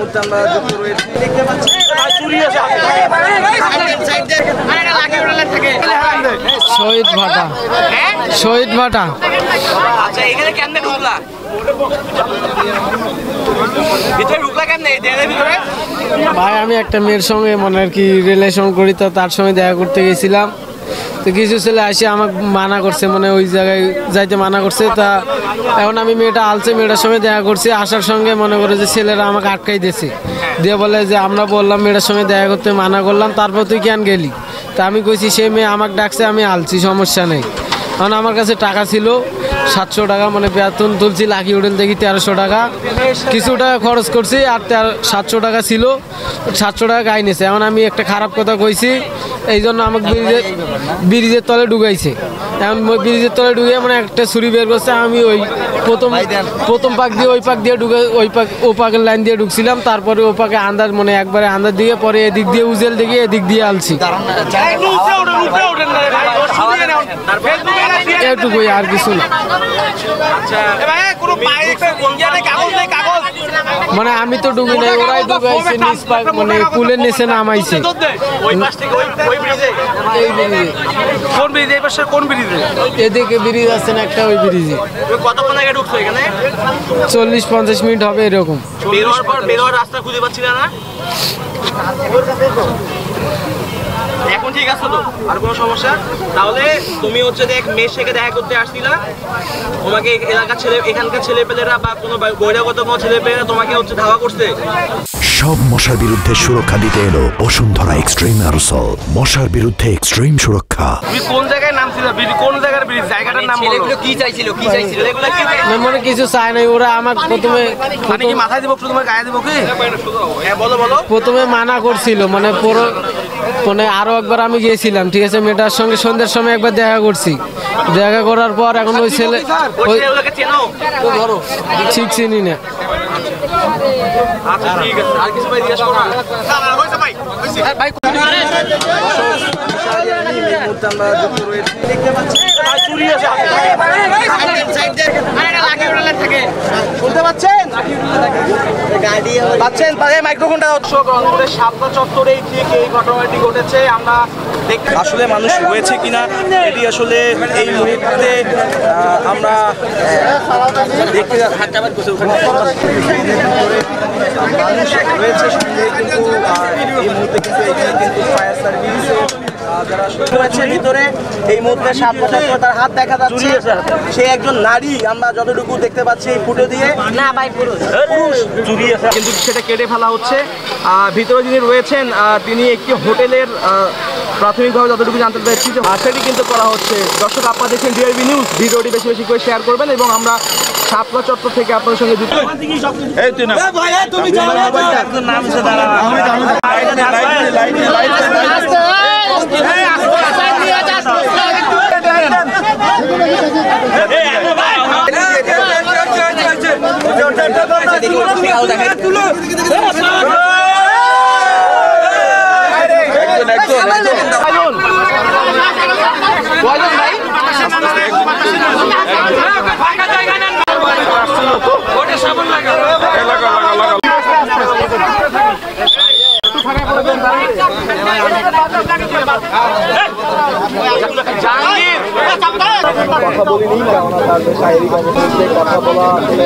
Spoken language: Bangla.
মুহূর্তে আমরা যুক্ত রয়েছি, দেখতে পাচ্ছি শহীদ ভাটা। শহীদ ভাটা। আচ্ছা, এখানে কেমনে ঢুকলা? ভিতরে ঢুকলা কেমনে? ভিতরে ভাই আমি একটা মেয়ের সঙ্গে মানে আর কি রিলেশন করি, তো তার সঙ্গে দেখা করতে গেছিলাম। তো কিছু ছেলে আসে আমাকে মানা করছে, মানে ওই জায়গায় যাইতে মানা করছে। তা এখন আমি মেয়েটা আলছে, মেয়েটার সঙ্গে দেখা করছি। আসার সঙ্গে মনে করে যে ছেলেরা আমাকে আটকাই দিয়েছে, দিয়ে বলে যে আমরা বললাম মেয়েটার সঙ্গে দেখা করতে মানা করলাম, তারপর তুই কেন গেলি? তা আমি কইছি সে মেয়ে আমাকে ডাকছে, আমি আলছি, সমস্যা নেই। কারণ আমার কাছে টাকা ছিল 700 টাকা, মানে বেতন তুলছি লাকি হোটেল থেকে 1300 টাকা, কিছু টাকা খরচ করছি, আর 700 টাকা ছিল, 700 টাকা গায়ে নিয়েছে। এখন আমি একটা খারাপ কথা কইছি, এই জন্য আমাকে ব্রিজের তলে ঢুকাইছে। এখন ব্রিজের তলে ঢুকে মানে একটা ছুরি বের করছে। আমি ওই প্রথম পাক দিয়ে ওই পাক দিয়ে ঢুকে ও পাকের লাইন দিয়ে ঢুকছিলাম। তারপরে ও পাকে আন্দাজ, মানে একবারে আন্দাজ দিয়ে, পরে এদিক দিয়ে উজেল দিকে এদিক দিয়ে আলছি, এটুকুই, আর কিছু না। মানে আমি তো ডুবি নাই, ওরাই ডুবাইছে, নিচ পাক মানে কুলের নিচে নামাইছে। এদিকে ব্রিজ আছে না একটা, ওই ব্রিজে 40-50 মিনিট হবে এরকম। রাস্তা খুঁজে পাচ্ছি না। এখন ঠিক আছে তো, আর কোনো সমস্যা? তাহলে তুমি হচ্ছে দেখ মেয়ের সাথে দেখা করতে আসছিলা, তোমাকে এলাকার এখানকার ছেলেপেলেরা বা কোনো বহিরাগত কোনো ছেলেপেলেরা তোমাকে হচ্ছে ধাওয়া করছে। সব মশার বিরুদ্ধে সুরক্ষা দিতে এলো বসুন্ধরা এক্সট্রিম অ্যারোসল, মশার বিরুদ্ধে এক্সট্রিম সুরক্ষা। তুমি কোন জায়গায় নামছিল? কোন জায়গার ব্রিজ? জায়গাটার নাম বলো। কি চাইছিল? এগুলো কি মানে কিছু চাই নাই, ওরা আমাকে প্রথমে কি মাথায় দিব, তোমার গায়ে দিব কি? হ্যাঁ বলো। প্রথমে মানা করছিল, মানে মানে আরো একবার আমি গিয়েছিলাম, ঠিক আছে, মেয়েটার সঙ্গে সন্ধ্যের সময় একবার দেখা করছি। দেখা করার পর এখন ওই ছেলে ঠিক চিনি না। আচ্ছা ঠিক আছে, আর কিছু ভাই জিজ্ঞাসা করো। আমরা যুক্ত রয়েছি, দেখতে পাচ্ছি শুনতে পাচ্ছেন? মাইক্রোফোনটা রংপুরের শাপলা চত্বরে ঠিক এই ঘটনাটি ঘটেছে। আমরা দেখতে আসলে মানুষ রয়েছে কিনা এটি আসলে এই মুহূর্তে আমরা দেখতে মানুষ রয়েছে সঙ্গে, কিন্তু এই মুহূর্তে কিন্তু এখানে কিন্তু ফায়ার সার্ভিস যারা রয়েছে ভিতরে এই মুহূর্তে তার হাত দেখা যাচ্ছে, সে একজন নারী। আমরা যতটুকু দেখতে পাচ্ছি এই ফুটো দিয়ে, না ভাই পুরুষ, কিন্তু সেটা কেটে ফেলা হচ্ছে। ভিতরে যিনি রয়েছেন তিনি একটি হোটেলের প্রাথমিকভাবে যতটুকু জানতে পেরেছি সেটি কিন্তু করা হচ্ছে। দর্শক আপনারা দেখছেন ডিআরবি নিউজ, ভিডিওটি বেশি বেশি করে শেয়ার করবেন এবং আমরা শাপলা চত্বর থেকে আপনাদের সঙ্গে যুক্ত। কথা বলিনি, কেননা তার শারীরিক অবস্থাতে কথা বলা আসলে